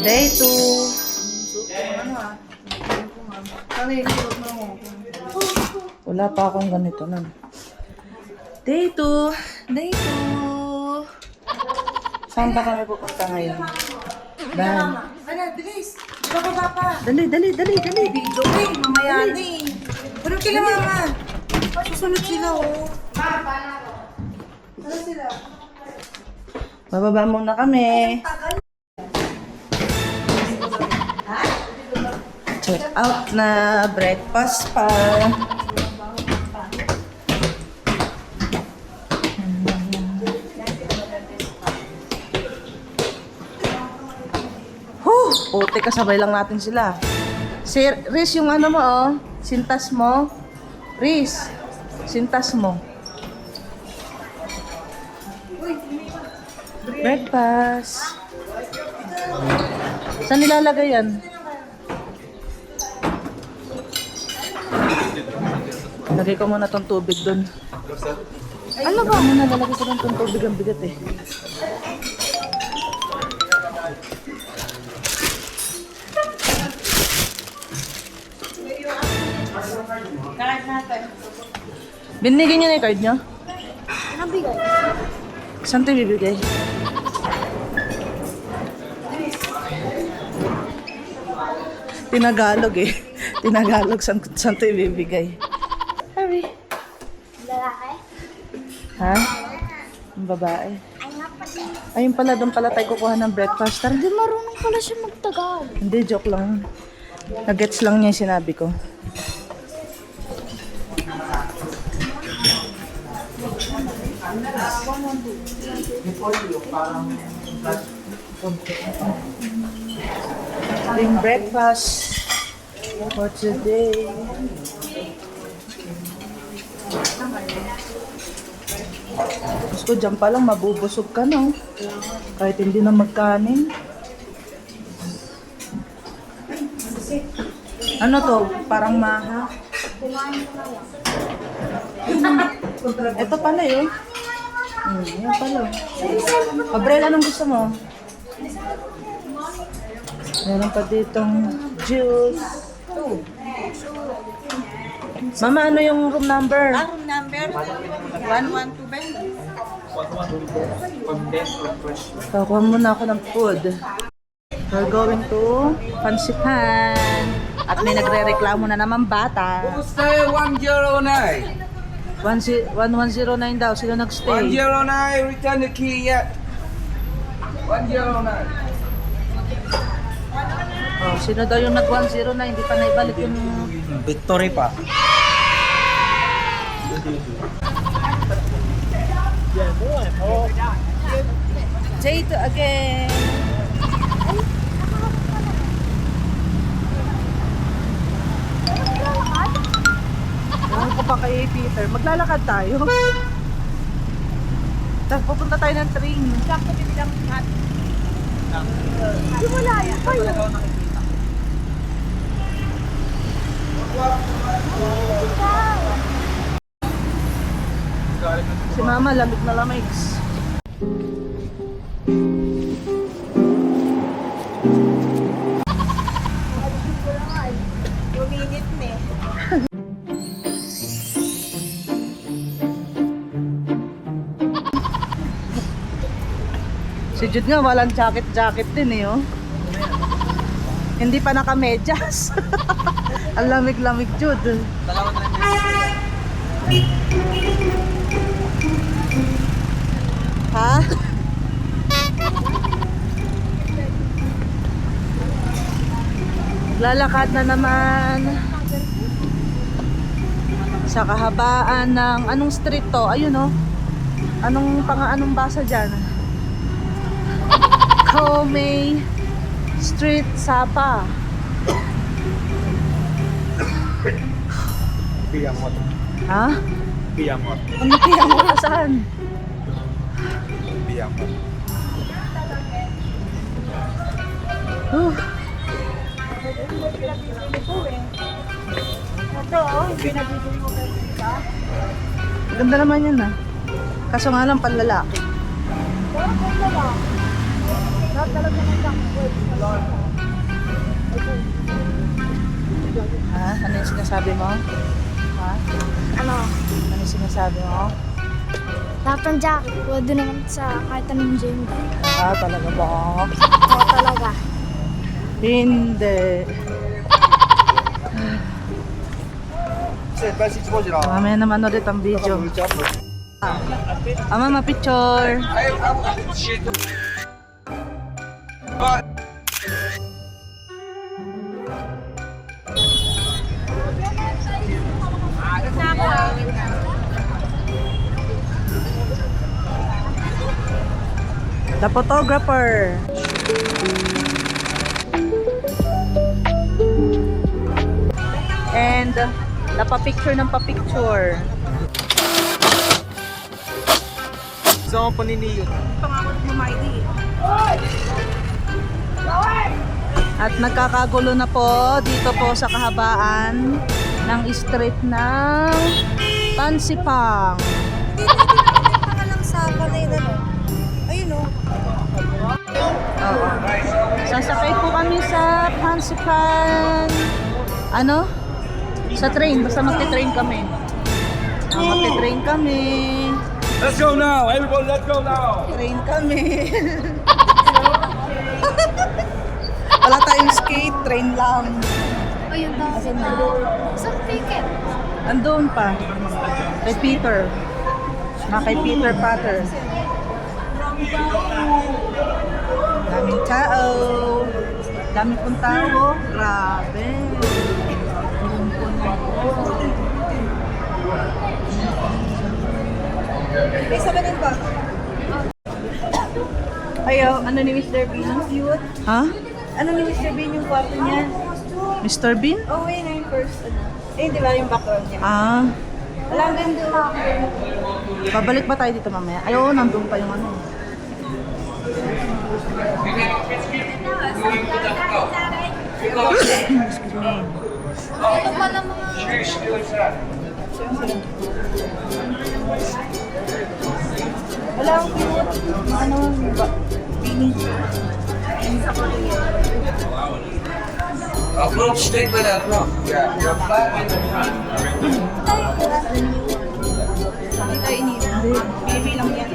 Day 2. Wala pa akong ganito nun. Day 2. Day 2. Saan ba kami pupunta ngayon? Dan. Ano, bilis. Bababa pa. Dali. Video eh, mamaya na eh. Pero kila mama. Susunod sila oh. Ano sila? Bababa muna kami. Check out na. Breakfast pa. Puti, kasabay lang natin sila. Si Riz, yung ano mo, oh. Sintas mo. Riz, sintas mo. Breakfast. Saan nilalagay yan? Lagay ko muna tong tubig dun. Ano ba? Muna lalagay ko tong tubig, ang bigat eh. Card natin. Binigyan niyo na yung card niyo? Anong bigay? Saan ito bibigay? Tinagalog eh. Tinagalog, saan ito ibibigay? Harry. Lalaki? Ha? Ang babae. Ay nga pala. Ayun pala, doon pala tayo kukuha ng breakfast. Tara, Hindi marunong pala siya magtagal. hindi, joke lang. Nagets lang niya yung sinabi ko. Having breakfast for today. Gusto dyan pa lang mabubusog ka no? Kahit hindi na magkanin. Ano to? Parang maha. Ito pala yun. Yan pala. Abrel, anong gusto mo? Meron pa ditong juice. Mama, ano yung room number? Room number 112 ba? Kakuha muna ako ng food. We're going to Pansipan. At may nagre-reklamo na naman bata. Stay 109. 1109 daw. Sino nagstay? 109, return the key yet. 109. Oh, sino daw yung nag-109? Hindi pa naibalik yung... Victory pa. J2 again. Ano ko pa kay Peter? Maglalakad tayo. Tapos pupunta tayo ng train. Sakto bibilang kat. Hindi mo layo pa yun. Si Mama, lamig na lamig. Luminit na eh. Si Jude nga, walang jacket din eh, oh. Hindi pa naka-medyas. Ang lamig-lamig, Jude. Ha? Lalakad na naman sa kahabaan ng anong street to? Ayun, oh. Anong basa dyan? Comey Street, Sapa. Piyamot. Ha? Piyamot. Ano kaya mo saan? Piyamot. Ito oh, pinabibili mo ba dito? Ganda naman yan ah. Kaso nga lang panlalaki. Lahat talaga ng sinasabi mo? Ha? Ano? Ano sinasabi mo? Lahat ng jacket, pwede naman sa kahit anong gym. Ah, talaga ba? Oo talaga. Hindi. Mamaya naman ulit ang video. Mama, picture. The photographer. And napapicture ng papicture. Gusto ko paniniyo. At nagkakagulo na po dito po sa kahabaan ng street ng Tansipang. Baka lang sa panay na no. Ayun o. Oo. Sasakay po kami sa Tansipang. Ano? Sa train. Basta magte-train kami. Magte-train kami. Let's go now. Everybody, let's go now. Train kami. Wala tayong skate, train lang. Ayun daw sila. Saan ticket? Andun pa. Kay Peter. Kay Peter Potter. Daming tao. Dami pong tao. Grabe. May isa ka din ba? Ayaw, ano ni Mr. Bean? Cute. Ha? Ano ni Mr. Bean yung kwarto niya? Mr. Bean? Oh, yun na yung first. Eh, di ba yung background niya? Ah. Wala ang ganda. Babalik ba tayo dito mamaya? Ay, oo, nandun pa yung ano. Excuse me. Ito pala mga... Wala ang cute. Ano, Beanie. Upload stick with that. Yeah. Hindi tayo iniwan. Baby lang yan.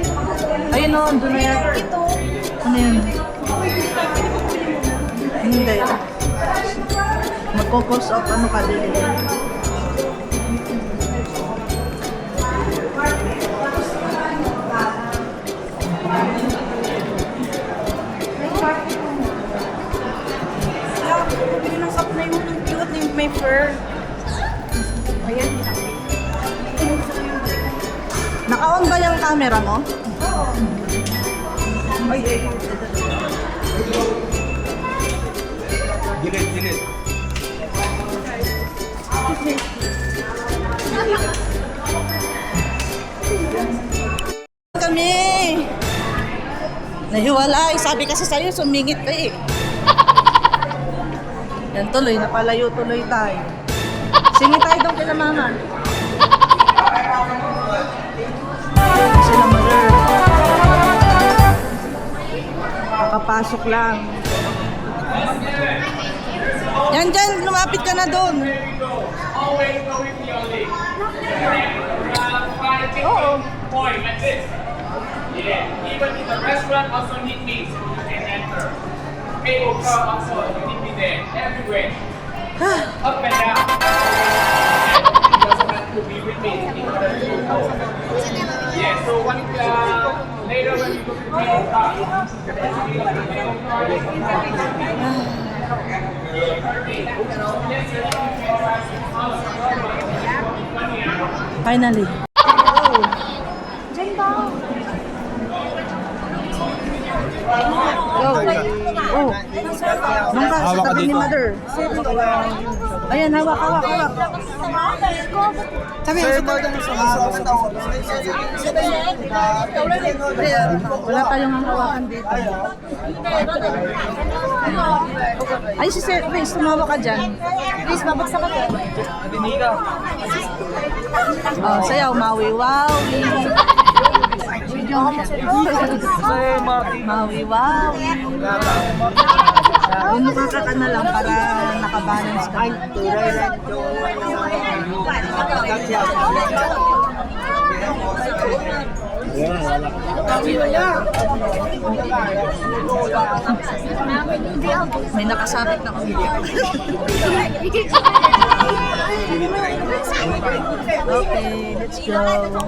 Ayun o, doon na yan. Ito. Ano yun? Hindi. Magkokos of ano ka din. Wala, bili ng cup na yung cute na yung may fur. Ayan. Naka-on ba yung camera mo? Ay, ay. Gilid. Kami! Nahiwalay. Sabi kasi sa'yo, sumingit ka eh. Yan tuloy, napalayo tuloy tayo. Singit tayo doon kila mama. Sila mother. Nakapasok lang. Yan dyan, lumapit ka na doon. Oo. Point like this. Yeah. Even in the restaurant also need me so you can enter. Cable car also you need me there. Everywhere. Up and down. You also have to be with me in order to go. Yeah. So when later when you go to cable car, Finally. Go. Oh. Doon ka, sa tabi ni mother. Ayan, hawak. Sabi, Wala tayong hawakan dito. Ay, si Sir Chris, tumawa ka dyan. please, mabagsak ka. Oh, sayaw, mawi-wawi. Mawi-wawi. Yung makaka ka na lang para nakabalance ka. May nakasabit na ulit. Okay, let's go.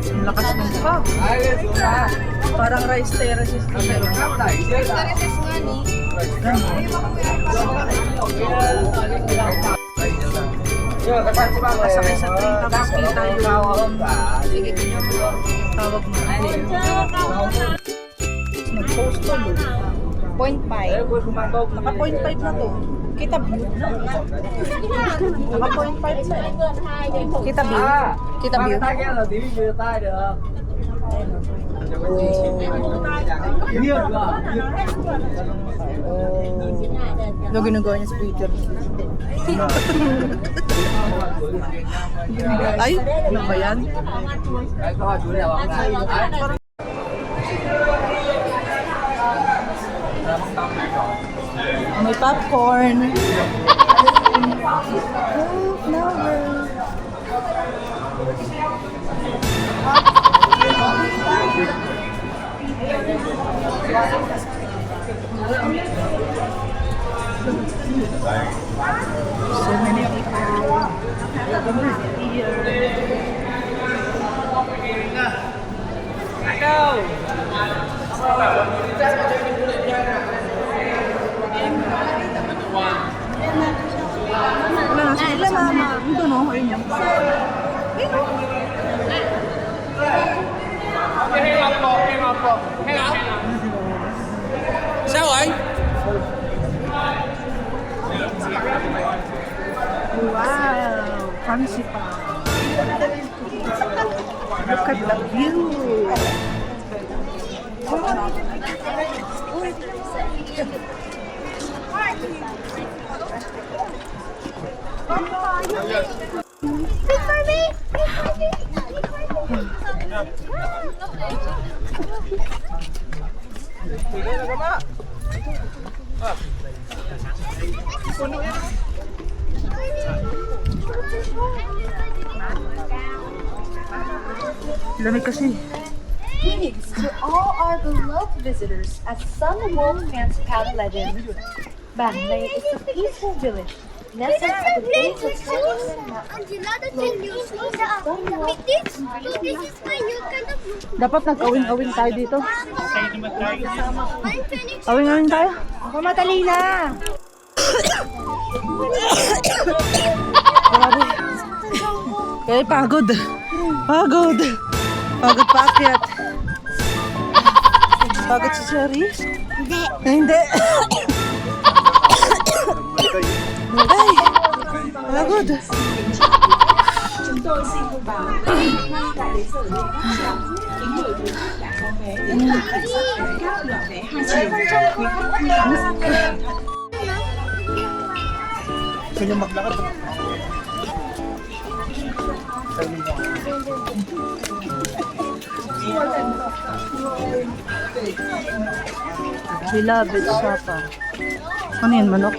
Ang lakas ng fog. Parang rice terraces dito. Pasakay sa train tapos kita yung tawag mo. Nag-post to. 0.5. Naka 0.5 na to. Kita view. Naka 0.5 na eh. Kita view. Kita view. Ano ginagawa niya sa Twitter? Ay, ano ba yan? May popcorn. So many people wala na sila mama. Ito no, ayun yun. Sao vậy? Wow, fancy pa. Look at the view. Lamig kasi. Greetings to all our beloved visitors at Sun Wolf Man's Path Legend. Banlay is a peaceful village nestled at the base of Sun Dapat nag-awing-awing tayo dito. Awing-awing tayo? Ako matali na. Grabe. Eh, pagod. Pagod. Pagod paakyat. Pagod si Sherry? Hindi. Hindi. Ay, pagod. Kaya maglakad. Beloved Sapa. Ano yun, manok?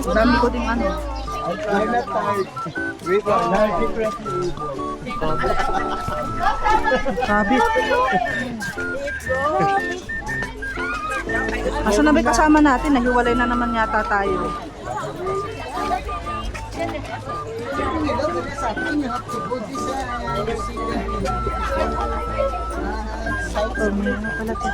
Dami ko din ano. Rabbit. Asa na ba yung kasama natin? Nahiwalay na naman yata tayo. Oh, may ano pala to.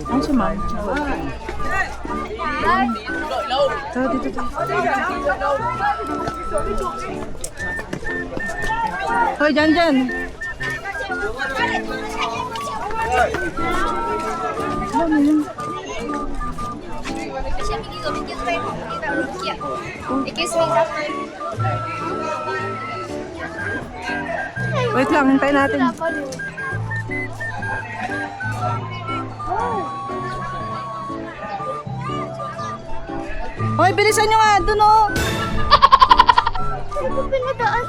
Ano si ma'am? Ito, dito. Hoy, dyan. Ano yun? Wait lang, hintayin natin. Hoy, bilisan nyo nga, dun o. Ano ba pinadaan?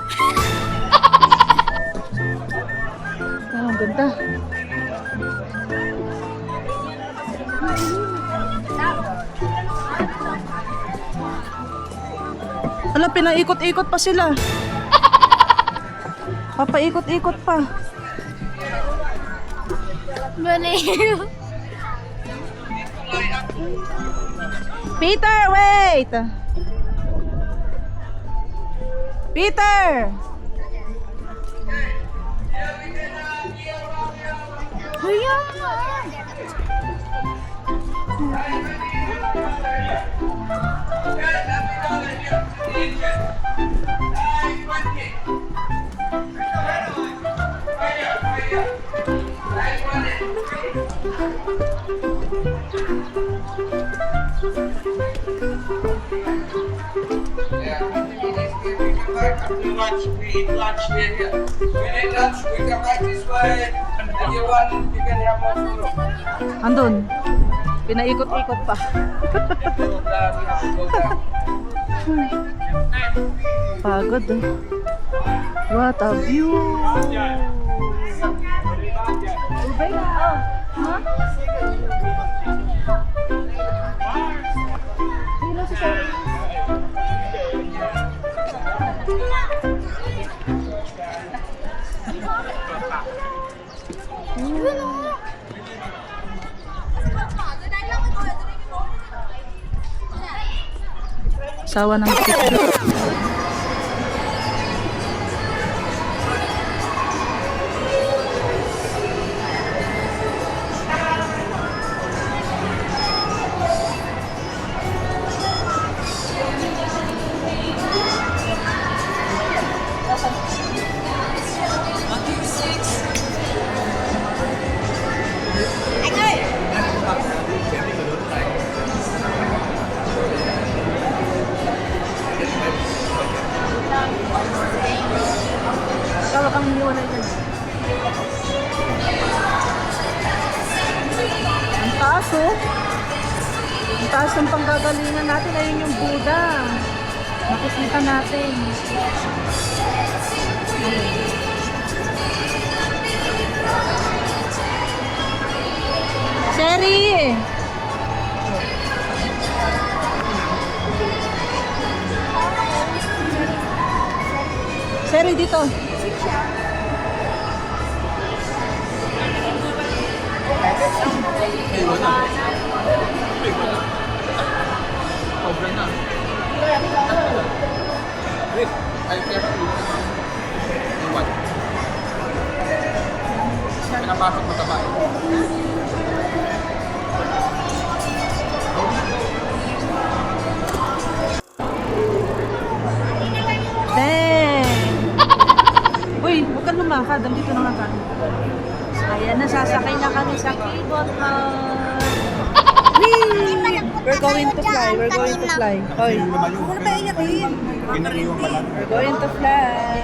Ang ganda. Ala, pinaikot-ikot pa sila. Papaikot-ikot pa. Baliw. Peter, wait! Peter! Kuya! After lunch, we eat lunch here. When eat lunch, we come back this way. If you want, you can have more food. Andun. Pinaikot-ikot pa. Go down, we have to go down. Pagod eh. What a view! Sawa ng Tawa kang iniwalay dyan. Ang taas oh. Ang taas ng panggagalingan natin. Ayun yung Buddha. Makikita natin. Sherry! Sherry, dito. Pinapasok mo tabay. Dang! Uy, huwag kang lumakad. Dito na nga ka. Ayan, nasasakay na kami sa keyboard. Whee! We're going to fly. We're going to fly. Hoy. Ano ba iyakin? We're going to fly.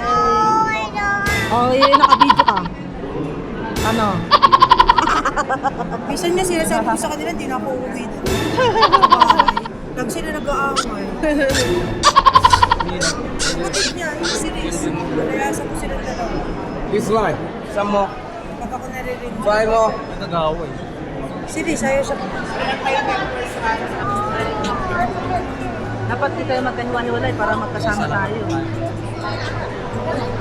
Oh, yun, naka-video ka. Ano? Minsan nga sinasabi ko sa kanila, hindi na ako uuwi doon. Lagi sila nag-aaway. Kapatid niya, yung series. Nalayasan ko sila dalawa. This line. Some more. Pag ako naririnig. Try more. Series, ayaw siya. Dapat di tayo magkahiwa-hiwalay para magkasama tayo.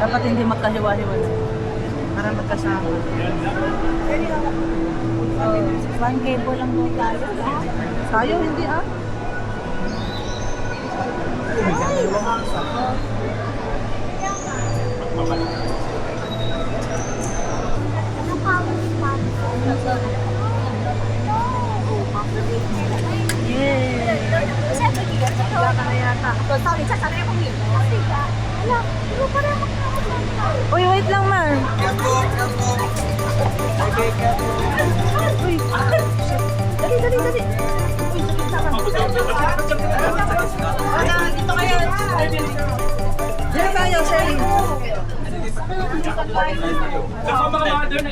Dapat hindi magkahiwa-hiwalay para magkasama. One cable lang doon tayo. Tayo hindi ah. Uy, wait lang, ma. Uy. Dali, dali, dali. Dito kayo. Diyan tayo, Sherry. Ako mga mother na.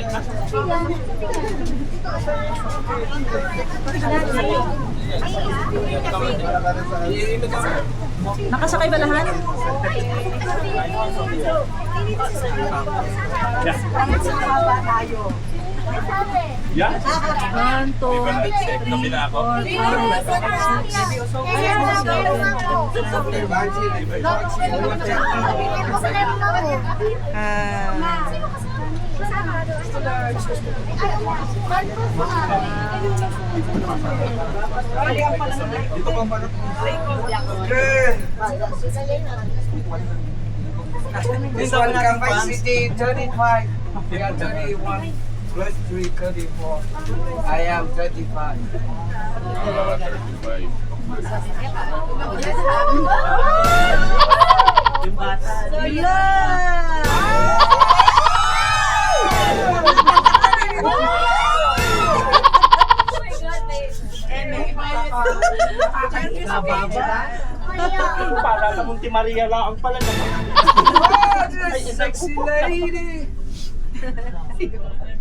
Nakasakay ba lahat? Yeah. 1, 2, 3, 4, 5, 6, 7. This one capacity 35. We are 31 plus 3, 34. I am 35. Para sa Munti Maria lang pala naman. Oh, this sexy lady.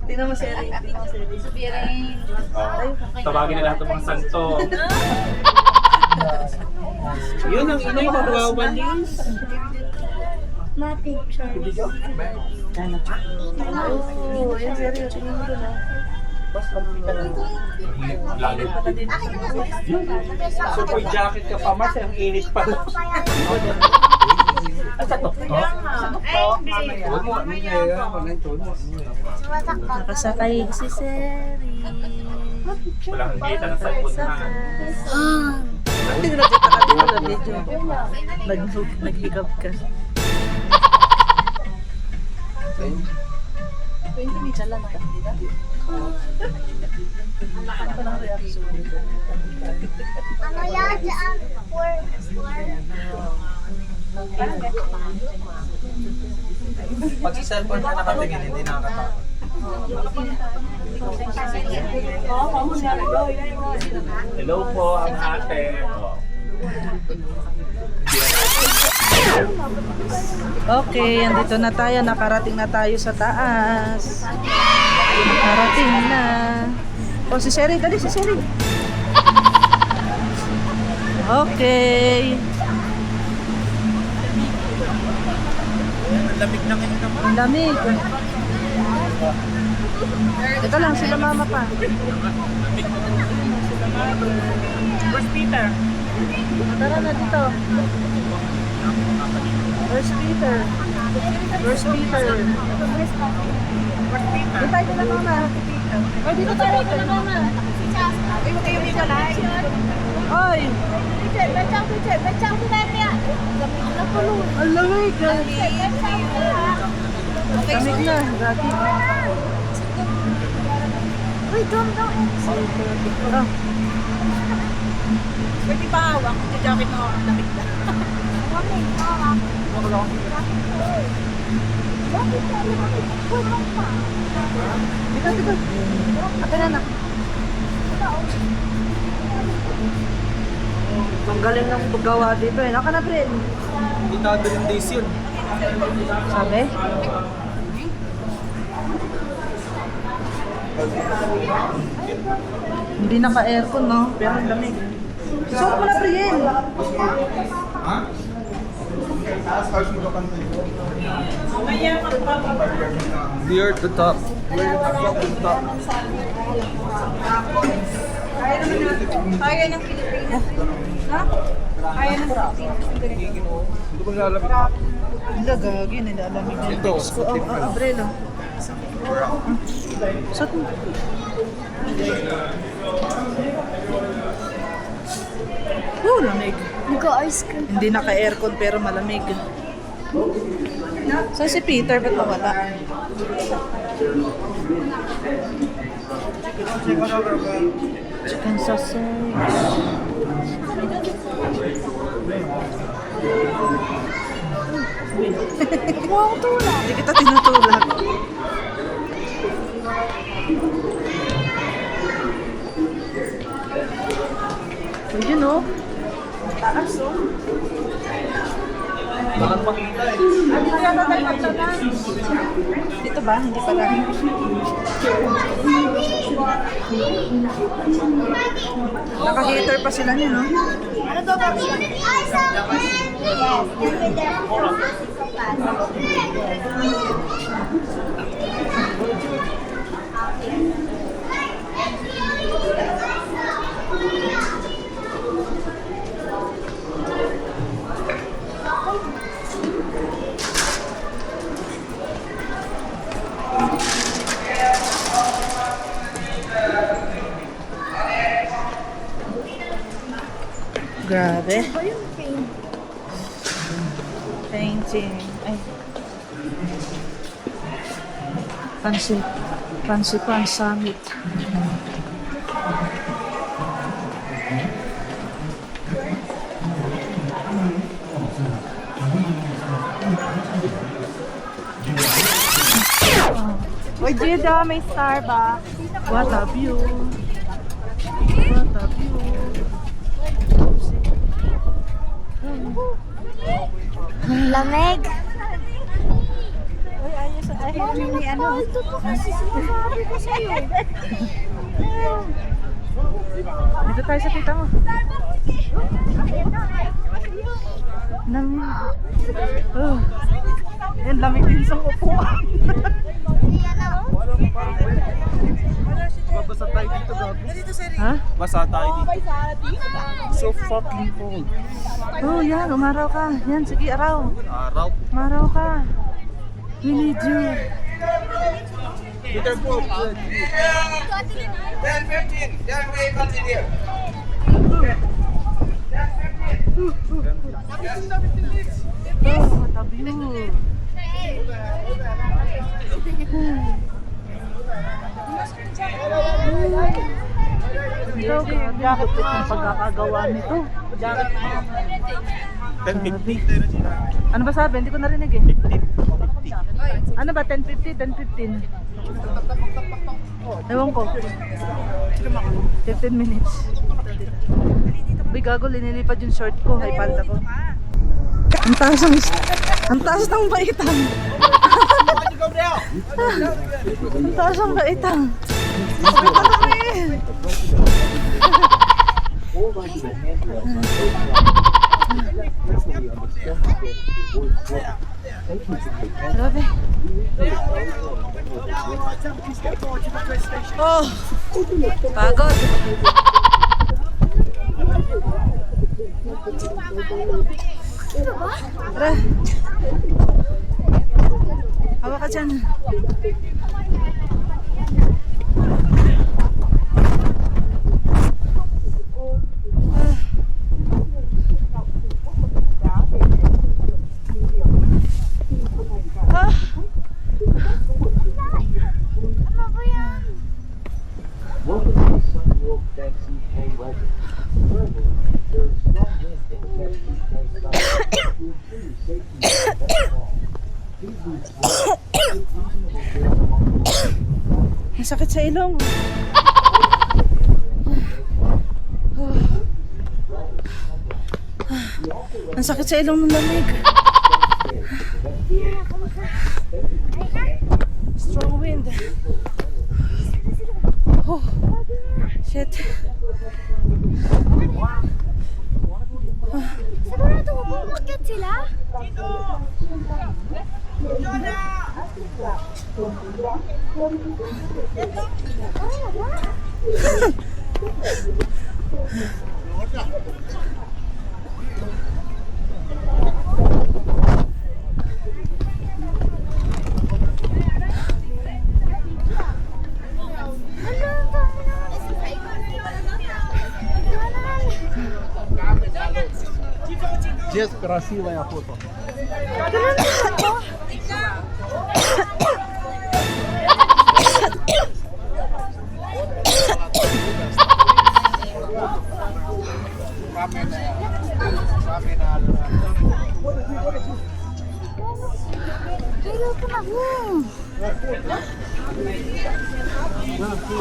Tingnan mo, Sherry. Tawagin na lahat ng mga santo. Yun ang inay na wawalis. Oh, yan, Sherry. Tingnan mo doon, Lalo. Super jacket ka pa, Mars. Ang init pa. Sa tokto? Huwag mo, ano niya yan? Walang tono. Nakasakay si Sherry. Wala kang kita ng cellphone na. Hindi ko nakita ka dito na medyo naghigap ka. 20 minutes lang ka. Lakan pa ng reaction. Ano yan dyan? Pag si cellphone ka nakatingin, hindi nakakatakot. Hello po, ang ate. Okay, andito na tayo. Nakarating na tayo sa taas. Nakarating na. O, si Sherry. Dali, si Sherry. Okay. Ang lamig na ngayon naman. Ang lamig. Ito lang, sila mama pa. Where's Peter? Tara na dito. Where's Peter? Where's Peter? Dito tayo na mama. Oy, dito tayo na mama. Oy! Ang lamig. Lamig na. Dati. Uy, dong. Ah. Pwede pa hawak. Yung jacket na ako. Lamig na. Dito, dito. Ate na na. Ang galing ng paggawa dito eh. Naka na, Bryn. Hindi tadalin days yun. Sabi? Hindi naka-aircon, no? Pero ang lamig. Suot mo na, Brian. Ha? We're at the top. We're at the top. Kaya ng Pilipinas. Ha? Kaya ng Pilipinas. Hindi ko nalalapit. Hindi, gagi. Nilalamig ng Ito, legs ko. Brelo. Suot mo. Lamig. Nag-ice cream. Hindi naka-aircon pero malamig. So si Peter, ba't nawala? Chicken sausage. Wow, tulad. Hindi kita tinutulak. Yun o. Taas o. Dito ba? Hindi pala. Naka-heater pa sila niyo, no? Ano daw ba? Grabe. Painting. Ay. Pansipan Summit. Uy, Gida, may Starbucks. What a view. What a view. Ang lamig. Uy, ayos. Ay, may ano. Ito po kasi sinasabi ko sa'yo. Dito tayo sa tita mo. Oh. Yan, lamig din sa upuan. Mabasa tayo dito, gabi. Ha? Basa tayo dito. So fucking cold. Oh, yan. Umaraw ka. Yan, sige, araw. Araw. Umaraw ka. We need you. Peter po. 10, 15. Then we continue. Oh, what a view. Ikaw, grabe ang pagkakagawa nito. 10, 15. Ano ba sabi? Hindi ko narinig eh. Ano ba? 10:50? 10:15? Ewan ko. 15 minutes. Uy, gago, linilipad yung short ko. Ay, palda ko. Ang taas ng baitang. Ang taas ng baitang. Bakit ano eh? Grabe. Oh, pagod. Tara. Hawa ka dyan. Welcome to the Sunwolf Taxi K Legend. However, there is strong wind in the Taxi K side to ensure your safety at all costs. Please be sure to take reasonable care along the way. Ang sakit sa ilong. Ang sakit sa ilong ng lamig. Strong wind. Oh, shit. Sigurado mo bang umakyat sila? Just красивая фото.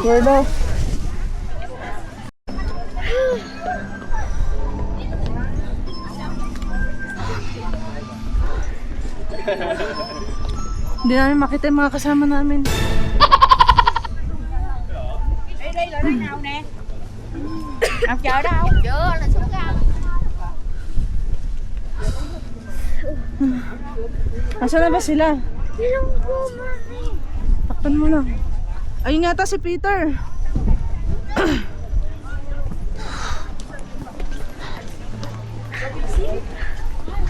Where daw? Hindi namin makita yung mga kasama namin. Asa na ba sila? Takpan mo lang. Ayun yata si Peter.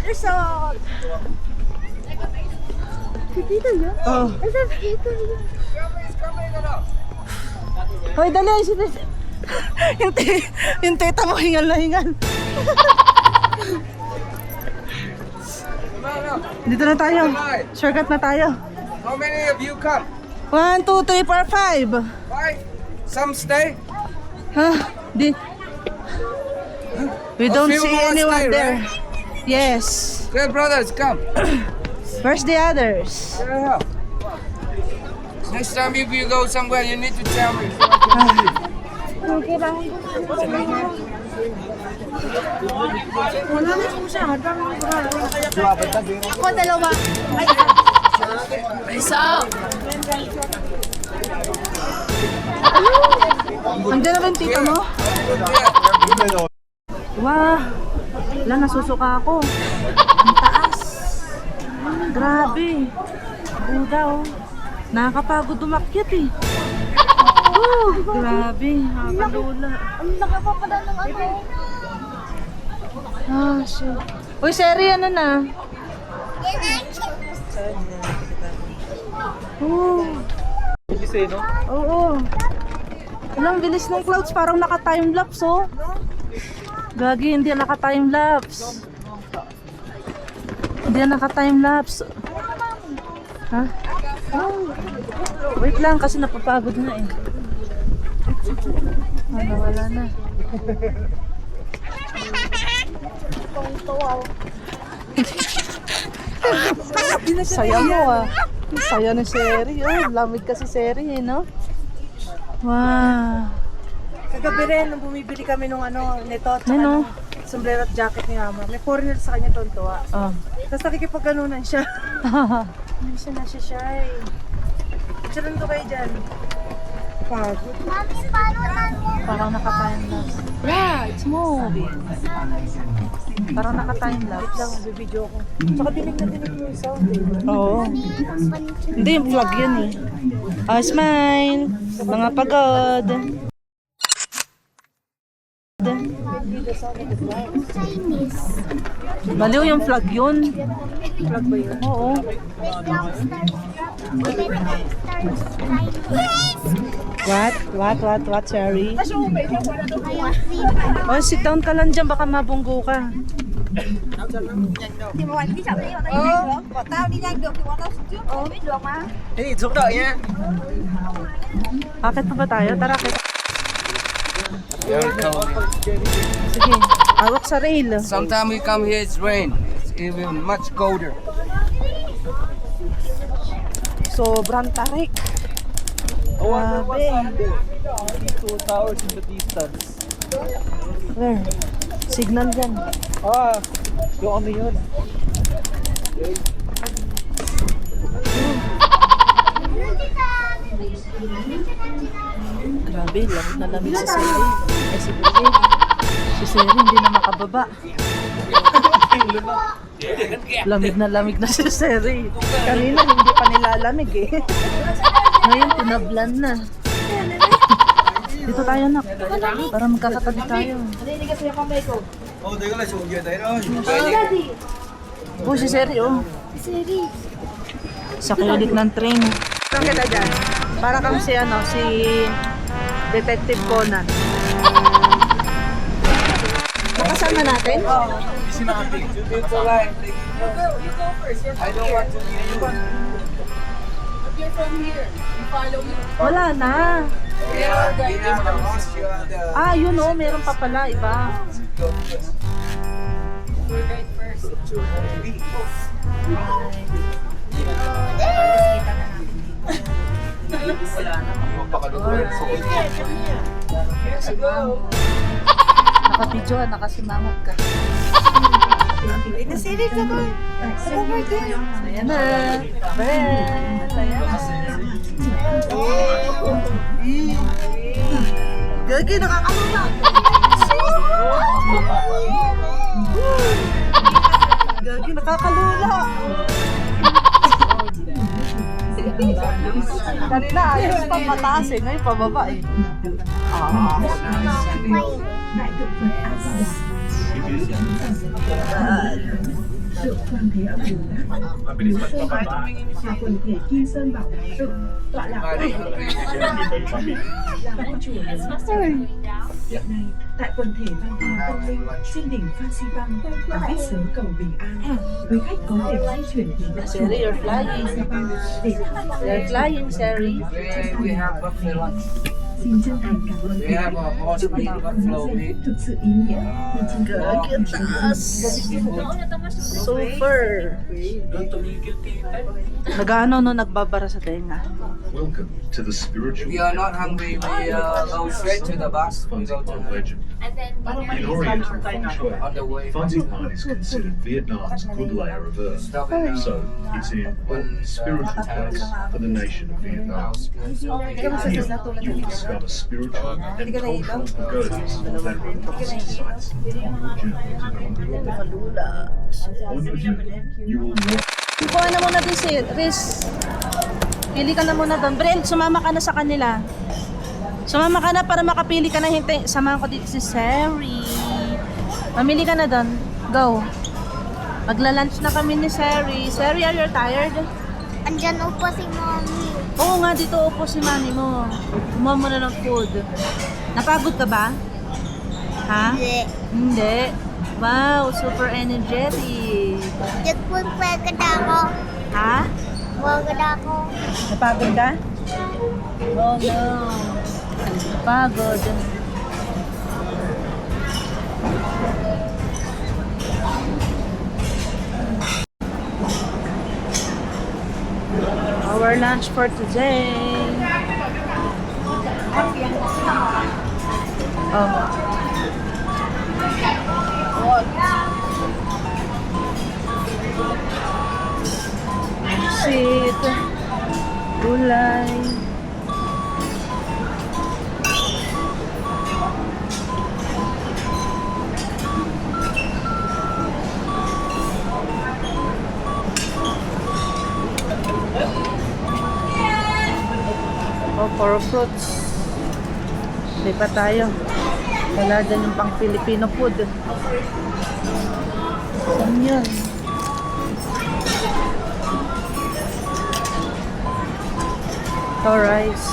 There's a... Oh. Hoy, dali si Peter. yung teta mo hingal na hingal. Dito na tayo. Shortcut na tayo. How many of you come? 1, 2, 3, 4, 5. Why? Some stay? Huh? We don't few see more anyone stay, there. right? Yes. Good brothers, come. Where's the others? Yeah. Next time if you go somewhere, you need to tell me. Wala na po siya. Hardang Ako, dalawa. Andiyan na ba yung tito mo? Wow! Wala, nasusuka ako. Ang taas. Grabe. Buda oh. Nakakapagod umakyat eh. Grabe. Nakakalula. Ang laki pa pala ng ano. Ah, shit. Uy, Seri, ano na? Oo. Oo. Ilang bilis ng clouds, parang naka-timelapse oh. Gagi, hindi naka-timelapse. Hindi naka-timelapse. Ha? Oh. Wait lang, kasi napapagod na eh. Wala na. Saya mo ah. Saya ni Seri. Oh, lamig kasi Seri eh, no? Wow. Kagabi rin, nung bumibili kami nung nito, tsaka Ano? ng sombrero at jacket ni Mama. May foreigner sa kanya tontuwa. Oh. Tapos nakikipagganunan siya. Hindi siya nasya-shy. Picturean ko kayo dyan. Pagod. Parang naka-timelapse. Yeah, it's moving. Parang naka-timelapse. Lang, bibidyo ko. Tsaka dinig na dinig mo yung sound eh. Oo. Hindi, yung vlog yun eh. Oh, smile. Mga pagod. Chinese. Baliw yung vlog yun. Vlog ba yun? Oo. What, Cherry? Oh, sit down ka lang dyan, baka mabunggo ka. Thì mà đi chậm đi, tao đi được. Bọn tao đi nhanh được thì bọn tao trước. Biết được mà. Thế thì giúp đợi nha. Akit pa ba tayo? Tara, akit. Very cold. Sige, hawak sa rail. Sometimes we come here, it's rain. It's even much colder. Sobrang tarik. Grabe. 2 towers in the distance. Where? Signal dyan. Ah, yung ano yun? Grabe, lamig na lamig si Seri. Eh, si Seri. Si Seri hindi na makababa. Lamig na si Seri. Kanina hindi pa nilalamig eh. Ngayon tinablan na. Dito tayo nak. Para magkakatabi tayo. Oh, si Seri oh. Seri. Sa kilig ng train. Saan kita dyan? Para kang si Detective Conan. Makasama natin? It's alright. I don't want to leave you. Wala na. Yeah, we have the mosque on the... Ah, yun oh, meron pa pala, iba. nakasimangot. Nakabidyoan, nakasimangot ka. Pinasirit ako. Sa birthday. Ayan na. Brent. Ayan na. Gagi, nakakalula. Gagi, nakakalula. Kanina ayos pa mataas eh, ngayon pababa eh. Tại quần thể văn hóa tâm linh trên đỉnh Phan Xi Păng và viết sớm cầu bình an. Quý khách có thể di chuyển đến đất Sherry, you're flying. để tham quan. You're flying, Sherry. Today we have buffalo lunch. Xin chân thành cảm ơn We quý have a horse meat, buffalo giây meat. phút thực sự ý nghĩa. Như trên Super. Nag-ano no, nagbabara sa tenga. Welcome to the spiritual If you are not hungry, we go straight to the bus. We go Funzipine to legend. In Oriental feng shui, on the way. Funzipine is considered Vietnam's good layer of earth. Stop it now. So it's an important spiritual place for the nation of Vietnam. Here, you will discover spiritual and cultural pagodas that represent sites on your journey to Congo. On your journey, you will walk Kuha na muna din si Riz. Pili ka na muna doon. Brent, sumama ka na sa kanila. Sumama ka na para makapili ka na. Hintay. Samahan ko dito si Sherry. Mamili ka na doon. Go. Magla-lunch na kami ni Sherry. Sherry, are you tired? Andyan upo si mommy. Oo nga, dito upo si mami mo. Kumuha mo na ng food. Napagod ka ba? Ha? Hindi. Hindi. Wow, super energetic. Nagpagpagod ako. Ha? Pagod ako. Napagod ka? Oh no. Napagod. Our lunch for today. Oh. Sit. Gulay. Oh, for fruits. Hindi pa tayo. Wala dyan yung pang Filipino food. Saan yun? Ito, rice.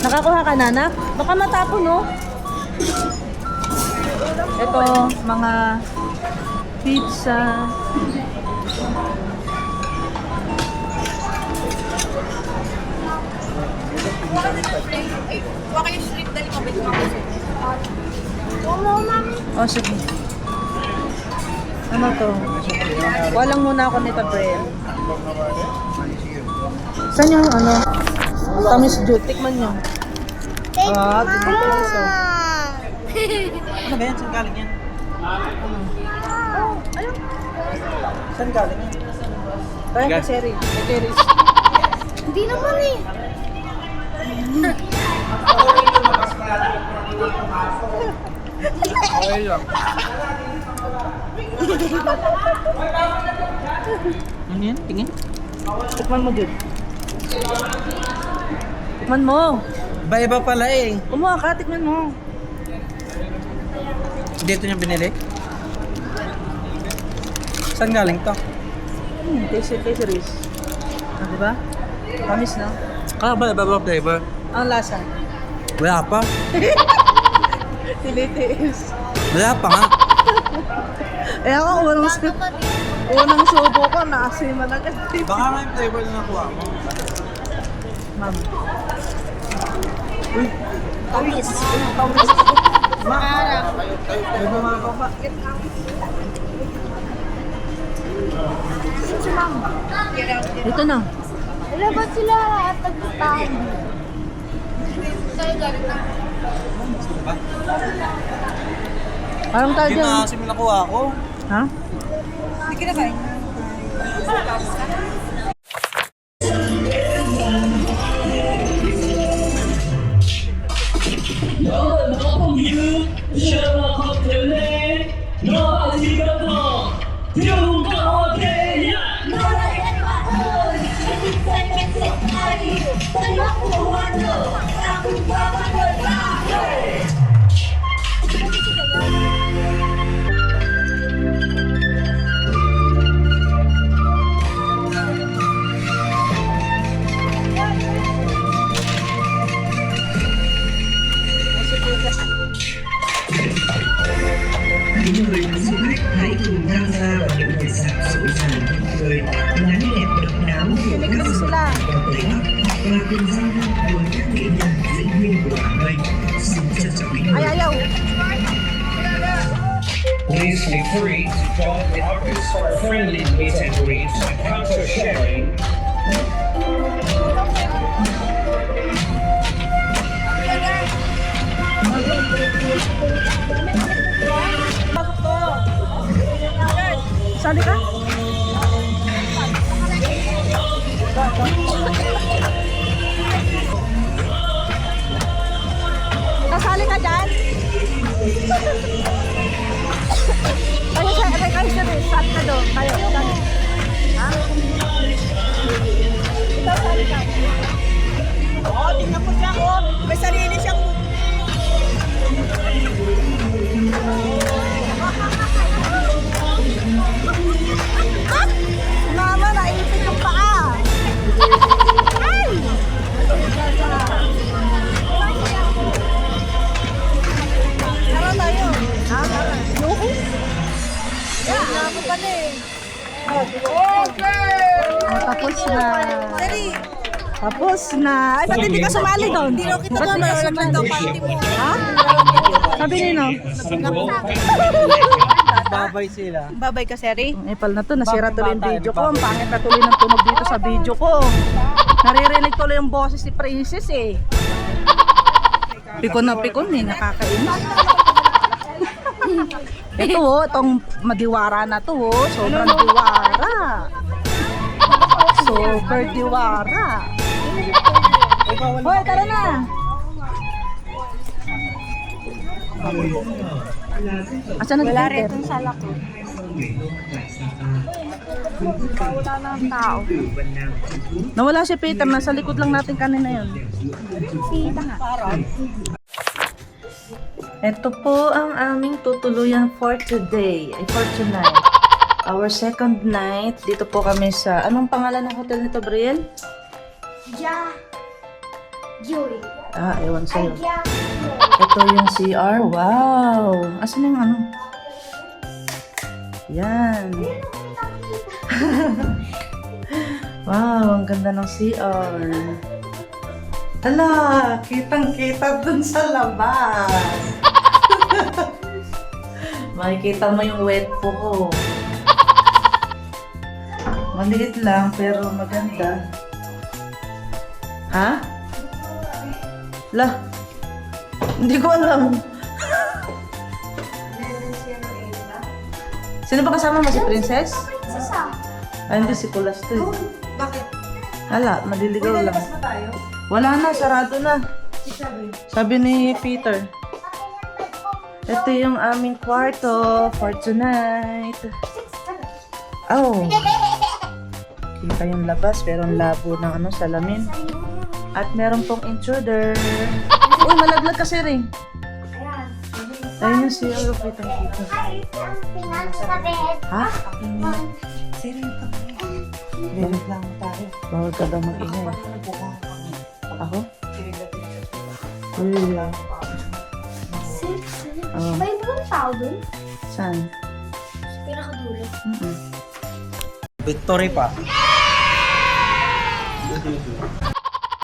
Nakakuha ka na, anak? Baka matapon, no? Ito, mga pizza. Oh, sige. Ano to? Walang muna ako nito, Bren. Saan yung ano? Tamis Jude, tikman nyo. Ah, tikman ko lang isa. Ano ba yan? Saan galing yan? Saan galing yan? Kaya ka, Sherry. Kay Teres. Hindi naman eh. Okay lang. Ano yan? Tingin? Tikman mo, Jude. Tikman mo. Iba-iba pala eh. Kumuha ka, tikman mo. Dito niya binili? Saan galing to? Taste Riz. Ah, diba? Tamis, no? Ah, iba-iba flavor. Ang lasa. Wala pa. Tilitiis. Wala pa nga. Eh ako, unang subo ko, naasiman agad. Baka may flavor na nakuha mo. Ma'am. Tamis. Tamis. Ito na. Wala ba sila at nagpuntahan? Parang tayo dyan. Kasi may nakuha ako. Ha? Hindi kinakain. Hãy cùng tham gia vào những buổi sạp sỗ sàng cười, ngắn đẹp độc đáo của các dân tộc có tới Bắc và cùng giao lưu với các nghệ nhân diễn viên của Hà Nội. Xin trân trọng kính mời. Please feel free to join the office for friendly meet and greets and counter sharing. Sali ka? Kasali ka dyan? Kayo siya rin. Sali ka doon. Kayo. Sali. Ha? Ikaw sali ka. Oo, tingnan mo siya. Oh. May sarili siyang... Mama, naipit yung paa. Ay! Tara tayo. Ha? Tara. Yeah, ako pa na eh. Tapos na. Tapos na. Ay, ba't hindi ka sumali doon? Hindi kita doon. Malaglag daw party mo. Ha? Sabi nino? Babay sila. Babay ka, Seri. Ang epal na to, nasira tuloy yung video ko. Ang pangit na tuloy ng tunog dito sa video ko. Naririnig tuloy yung boses ni Princess eh. Pikon na pikon eh, nakakainis. Ito oh, itong madiwara na to oh. Sobrang diwara. Super diwara. Hoy, tara na. Asan na wala rin itong sala ko. Wala na ang tao. Nawala si Peter, nasa likod lang natin kanina yun. Peter nga. Ito po ang aming tutuluyan for today, for tonight. Our second night, dito po kami sa, anong pangalan ng hotel nito, Brielle? Joy. Ah, ewan sa'yo. Ito yung CR. Wow! Asan yung ano? Yan. Wow, ang ganda ng CR. Hala, kitang-kita dun sa labas. Makikita mo yung wet po ko. Maliit lang, pero maganda. Ha? Lah, hindi ko alam. Sino ba kasama mo? Si Princess? Ay, hindi si Kulas to eh. Bakit? Hala, maliligaw lang. Lalabas na tayo? Wala na, sarado na. Sabi ni Peter. Ito yung aming kwarto for tonight. Oh. Kita yung labas, pero ang labo ng ano, salamin. At meron pong intruder. Uy, malaglag kasi rin. Ayun yung siya. Kitang-kita. Ha? Sino yung pagkain? Balik lang tayo. Bawal ka daw mag-ingay. Ako? Uy. Oh. May ibang tao dun? Saan? Pinakadulo. Victory pa.